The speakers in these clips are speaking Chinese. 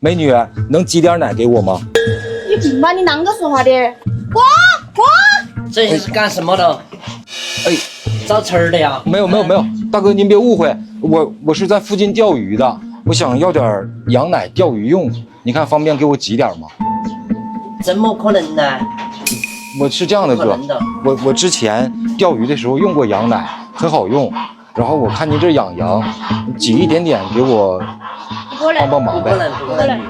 美女，能挤点奶给我吗？你病吧？你啷个说话的？滚滚！这是干什么的？哎，找吃儿的呀？没有，大哥您别误会，我是在附近钓鱼的，我想要点羊奶钓鱼用，你看方便给我挤点吗？怎么可能呢？我是这样的哥不可能的，我之前钓鱼的时候用过羊奶，很好用。然后我看您这养羊，挤一点点给我帮帮忙呗。不可能，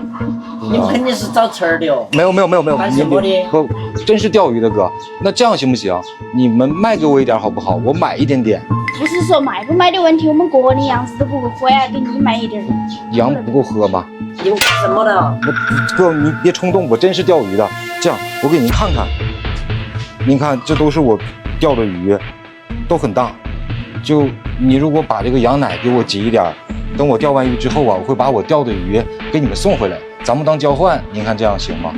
你们肯定是找吃儿的哦。没有，干什么的？不，真是钓鱼的哥。那这样行不行？你们卖给我一点好不好？我买一点点。不是说卖不卖的问题，我们个人的羊丝都不够喝呀，给你买一点。羊不够喝吗？你们干什么的？哥，你别冲动，我真是钓鱼的。这样，我给您看看。您看，这都是我钓的鱼，都很大。就你如果把这个羊奶给我挤一点，等我钓完鱼之后啊，我会把我钓的鱼给你们送回来，咱们当交换，您看这样行吗？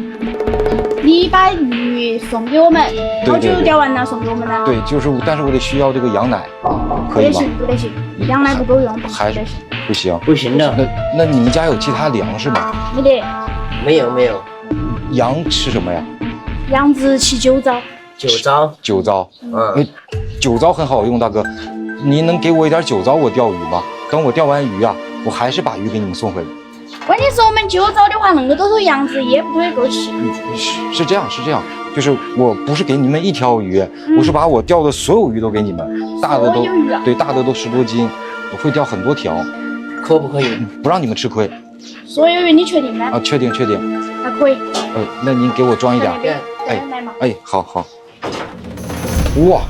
你把鱼送给我们，好久钓完了送给我们呢？对，就是，但是我得需要这个羊奶，可以吗？不得行，羊奶不够用，还是不行？不行的。那你们家有其他粮食吗？没得。没有。羊吃什么呀？羊子吃酒糟。酒糟，酒糟很好用，大哥，您能给我一点酒糟我钓鱼吗？等我钓完鱼啊，我还是把鱼给你们送回来。关键是我们酒糟的话，那么多头羊子也不忒够吃。是这样，就是我不是给你们一条鱼，我是把我钓的所有鱼都给你们，大的都对，大的都10多斤，我会钓很多条。可不可以？不让你们吃亏。所有鱼你确定吗？啊，确定。那可以。那您给我装一点。哎，好。哇，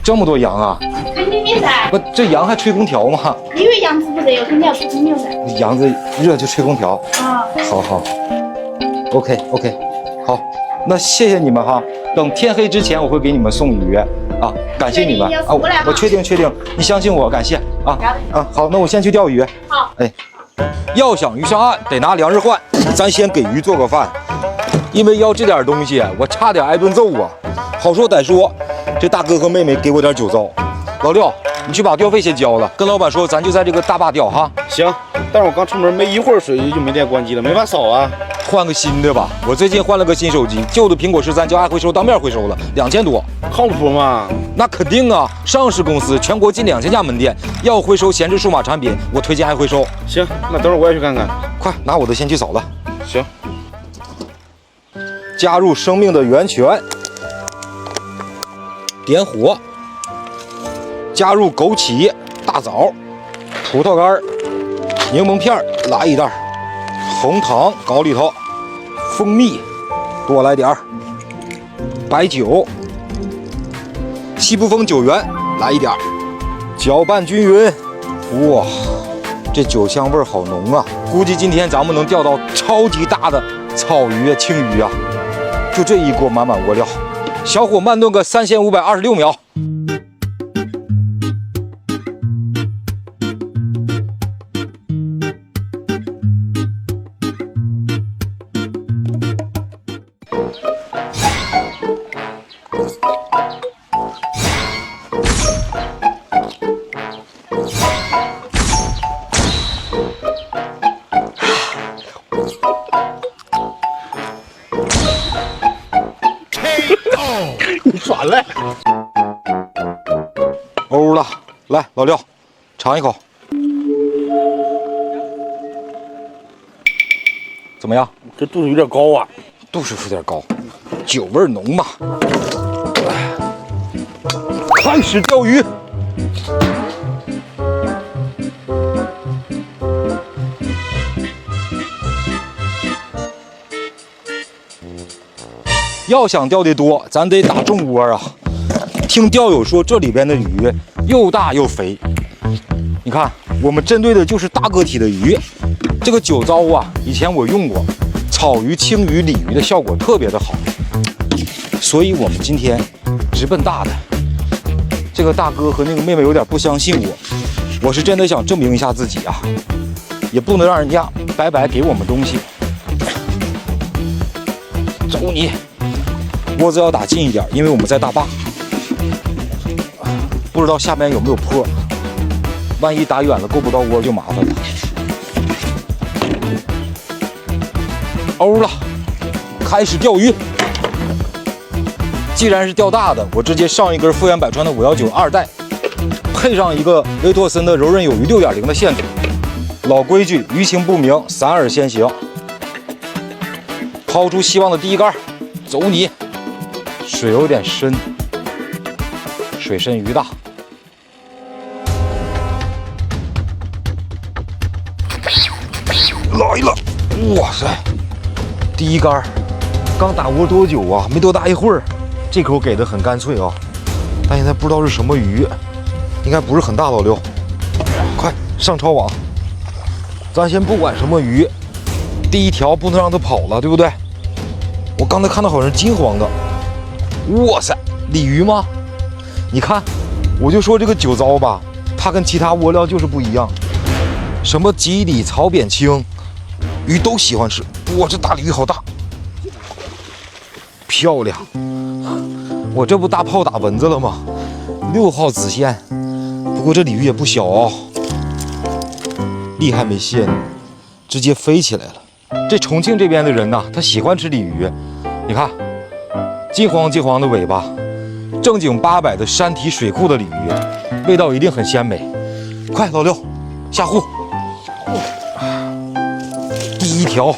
这么多羊啊！肯定的噻。不，这羊还吹空调吗？因为羊子不热，肯定要吹空调噻。羊子热就吹空调。啊。好。OK，好，那谢谢你们哈。等天黑之前我会给你们送鱼啊，感谢你们啊，我确定，你相信我，感谢啊。好，那我先去钓鱼。好。哎，要想鱼上岸，得拿粮食换，咱先给鱼做个饭。因为要这点东西，我差点挨顿揍啊！好说歹说，这大哥和妹妹给我点酒糟。老六，你去把钓费先交了，跟老板说咱就在这个大坝钓哈。行，但是我刚出门没一会儿，水就没电关机了，没法扫啊。换个新的吧，我最近换了个新手机，旧的苹果13叫爱回收当面回收了，2000多，靠谱吗？那肯定啊，上市公司全国近2000家门店，要回收闲置数码产品，我推荐爱回收。行，那等会儿我也去看看。快拿我的先去扫了。行。加入生命的源泉，点火，加入枸杞、大枣、葡萄干、柠檬片来一袋，红糖搞里头，蜂蜜多来点儿，白酒、西部风酒源来一点，搅拌均匀。哇，这酒香味好浓啊！估计今天咱们能钓到超级大的草鱼啊、青鱼啊！就这一锅满锅料，小火慢炖个3526秒。你耍赖！欧了，来，老六，尝一口，怎么样？这度数有点高啊，度数有点高，酒味浓嘛。开始钓鱼。要想钓得多，咱得打重窝啊！听钓友说，这里边的鱼又大又肥。你看，我们针对的就是大个体的鱼。这个酒糟啊，以前我用过，草鱼、青鱼、鲤鱼的效果特别的好。所以我们今天直奔大的。这个大哥和那个妹妹有点不相信我是真的想证明一下自己啊，也不能让人家白白给我们东西。走你！窝子要打近一点，因为我们在大坝，不知道下面有没有坡，万一打远了够不到窝就麻烦了。欧了，开始钓鱼。既然是钓大的，我直接上一根富源百川的5192代，配上一个维托森的柔韧有余6.0的线组。老规矩，鱼情不明，3饵先行。抛出希望的第一竿，走你。水有点深，水深鱼大。来了！哇塞，第一竿，刚打窝多久啊？没多大一会儿，这口给的很干脆啊。但现在不知道是什么鱼，应该不是很大。老刘，快上抄网！咱先不管什么鱼，第一条不能让它跑了，对不对？我刚才看到好像是金黄的，哇塞，鲤鱼吗？你看，我就说这个酒糟吧，它跟其他窝料就是不一样。什么基底、草扁青，鱼都喜欢吃。哇，这大鲤鱼好大，漂亮！我这不大炮打蚊子了吗？6号子线，不过这鲤鱼也不小哦。力还没泄呢，直接飞起来了。这重庆这边的人呐，他喜欢吃鲤鱼。你看，金黄金黄的尾巴，正经800的山体水库的鲤鱼，味道一定很鲜美。快，老六，下壶。第一条，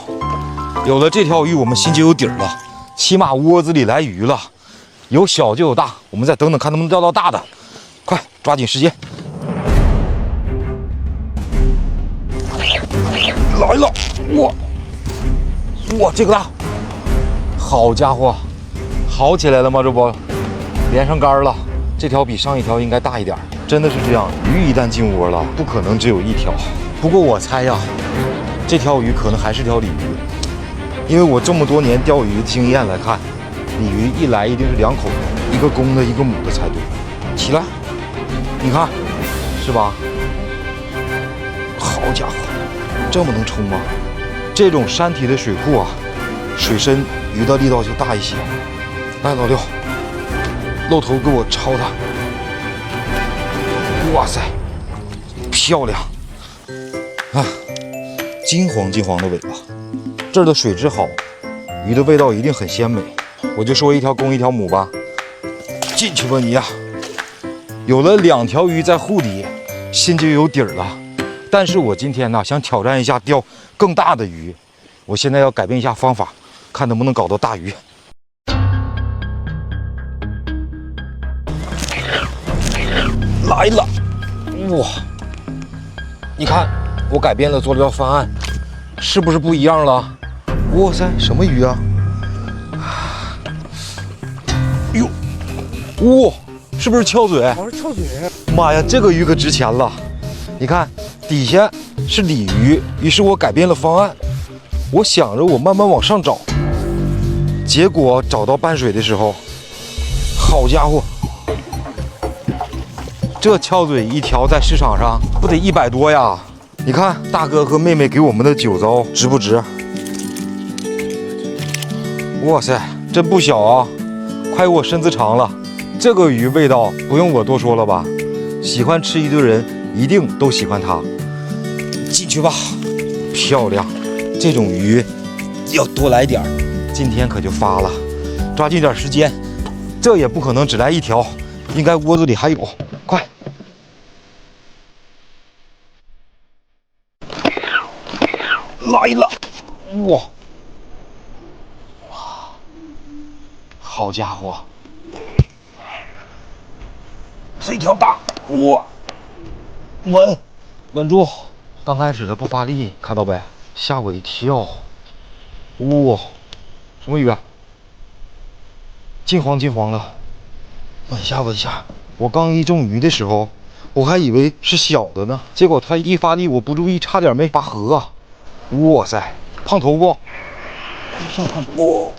有了这条鱼，我们心就有底儿了，起码窝子里来鱼了。有小就有大，我们再等等看能不能钓到大的。快，抓紧时间。来了，哇，这个大，好家伙，好起来了吗？这不，连上竿了。这条比上一条应该大一点，真的是这样。鱼一旦进窝了，不可能只有一条。不过我猜呀，这条鱼可能还是条鲤鱼，因为我这么多年钓鱼经验来看，鲤鱼一来一定是2口，一个公的，一个母的才对。起来，你看，是吧？好家伙！这么能冲吗？这种山体的水库啊，水深鱼的力道就大一些。来，老六，露头给我抄它。哇塞，漂亮！啊，金黄金黄的尾巴，这儿的水质好，鱼的味道一定很鲜美。我就说一条公一条母吧，进去吧你呀！有了2条鱼在护底，心就有底儿了。但是我今天呢，想挑战一下钓更大的鱼。我现在要改变一下方法，看能不能搞到大鱼。来了，哇！你看，我改变了，做了条方案，是不是不一样了？哇塞，什么鱼啊？哟，哇，是不是翘嘴？我是翘嘴。妈呀，这个鱼可值钱了！你看。底下是鲤鱼，于是我改变了方案。我想着我慢慢往上找，结果找到半水的时候，好家伙，这翘嘴一条在市场上不得100多呀！你看大哥和妹妹给我们的酒糟值不值？哇塞，真不小啊，快我身子长了。这个鱼味道不用我多说了吧？喜欢吃鱼的人一定都喜欢它。进去吧，漂亮！这种鱼要多来点儿，今天可就发了。抓紧点时间，这也不可能只来1条，应该窝子里还有。快！来了！哇！好家伙，这条大！哇！稳住！刚开始的不发力，看到没？吓我一跳！哇，什么鱼啊？金黄金黄的，稳下稳下。我刚一中鱼的时候，我还以为是小的呢，结果它一发力，我不注意，差点没拔河啊！哇塞，胖头不？上看哇！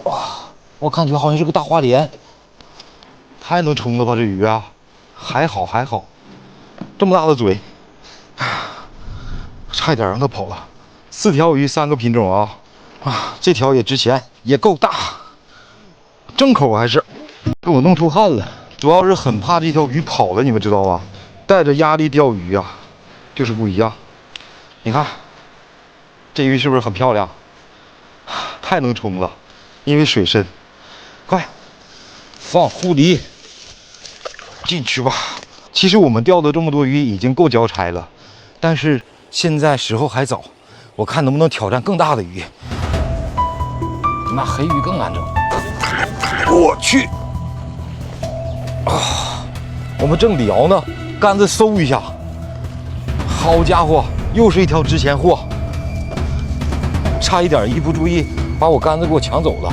哇，我感觉好像是个大花鲢。太能冲了吧，这鱼啊！还好，这么大的嘴，差一点让它跑了。4条鱼3个品种啊！这条也值钱，也够大，正口还是给我弄出汗了。主要是很怕这条鱼跑了，你们知道吧？带着压力钓鱼啊，就是不一样。你看，这鱼是不是很漂亮？太能冲了，因为水深。快，放护梨进去吧。其实我们钓的这么多鱼已经够交差了，但是现在时候还早，我看能不能挑战更大的鱼。那黑鱼更难整。我去！啊，我们正聊呢，杆子嗖一下，好家伙，又是一条值钱货，差一点一不注意把我杆子给我抢走了。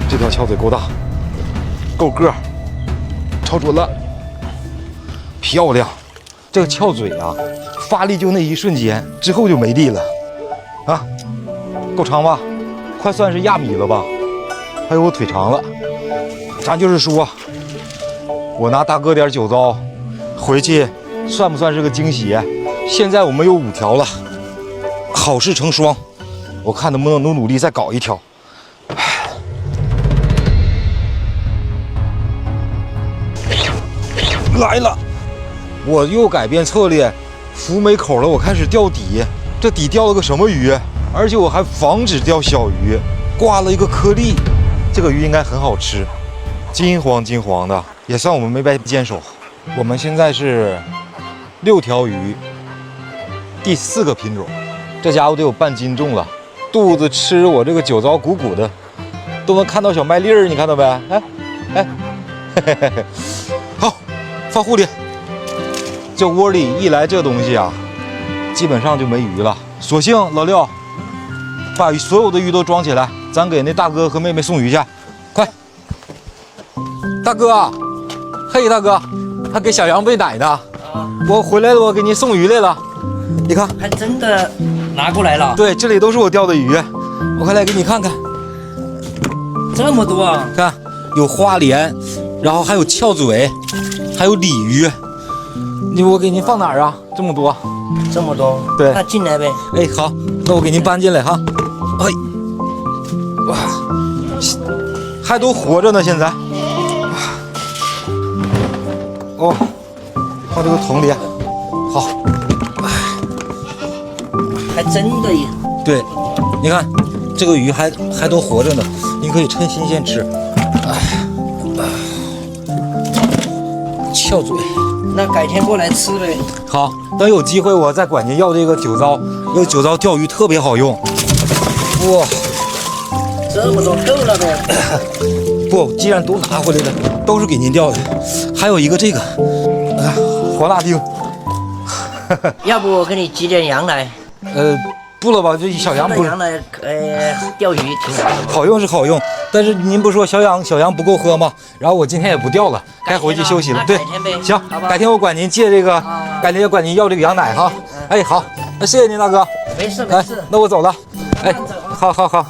这条翘嘴够大，够个儿，超准了，漂亮！这个翘嘴啊，发力就那一瞬间，之后就没力了啊，够长吧？快算是亚米了吧？还有我腿长了。咱就是说，我拿大哥点酒糟回去，算不算是个惊喜？现在我们有5条了，好事成双。我看能不能努力再搞一条。来了，我又改变策略，浮没口了，我开始钓底。这底钓了个什么鱼？而且我还防止钓小鱼，挂了一个颗粒。这个鱼应该很好吃，金黄金黄的，也算我们没白坚守。我们现在是6条鱼，第4个品种，这家伙得有半斤重了，肚子吃我这个酒糟鼓鼓的，都能看到小麦粒儿，你看到没？哎，嘿嘿嘿嘿，好，放护里。这窝里一来这东西啊，基本上就没鱼了。索性老六把所有的鱼都装起来，咱给那大哥和妹妹送鱼去，快！大哥，嘿，大哥，还给小羊喂奶呢。我回来了，我给你送鱼来了。你看，还真的拿过来了。对，这里都是我钓的鱼，我快来给你看看。这么多啊！看，有花鲢，然后还有翘嘴，还有鲤鱼。我给您放哪儿啊？这么多。这么多。对。那进来呗。哎，好，那我给您搬进来哈。哎，哇，还都活着呢，现在。哦，放这个桶里。好。还真的耶。对，你看这个鱼还都活着呢，您可以趁新鲜吃。翘嘴。那改天过来吃呗。好，等有机会我再管您要这个酒糟，这个酒糟钓鱼特别好用。哇，这么多够了呗。不，既然都拿回来了，都是给您钓的。还有一个这个，黄辣丁。要不我给你挤点羊奶？不了吧，这小羊不是。羊奶，钓鱼挺好。好用是好用，但是您不说小羊不够喝吗？然后我今天也不钓了，该回去休息了。对，行，改天我管您借这个，改天管您要这个羊奶哈。哎，好，那谢谢您大哥。没事。那我走了。哎，好。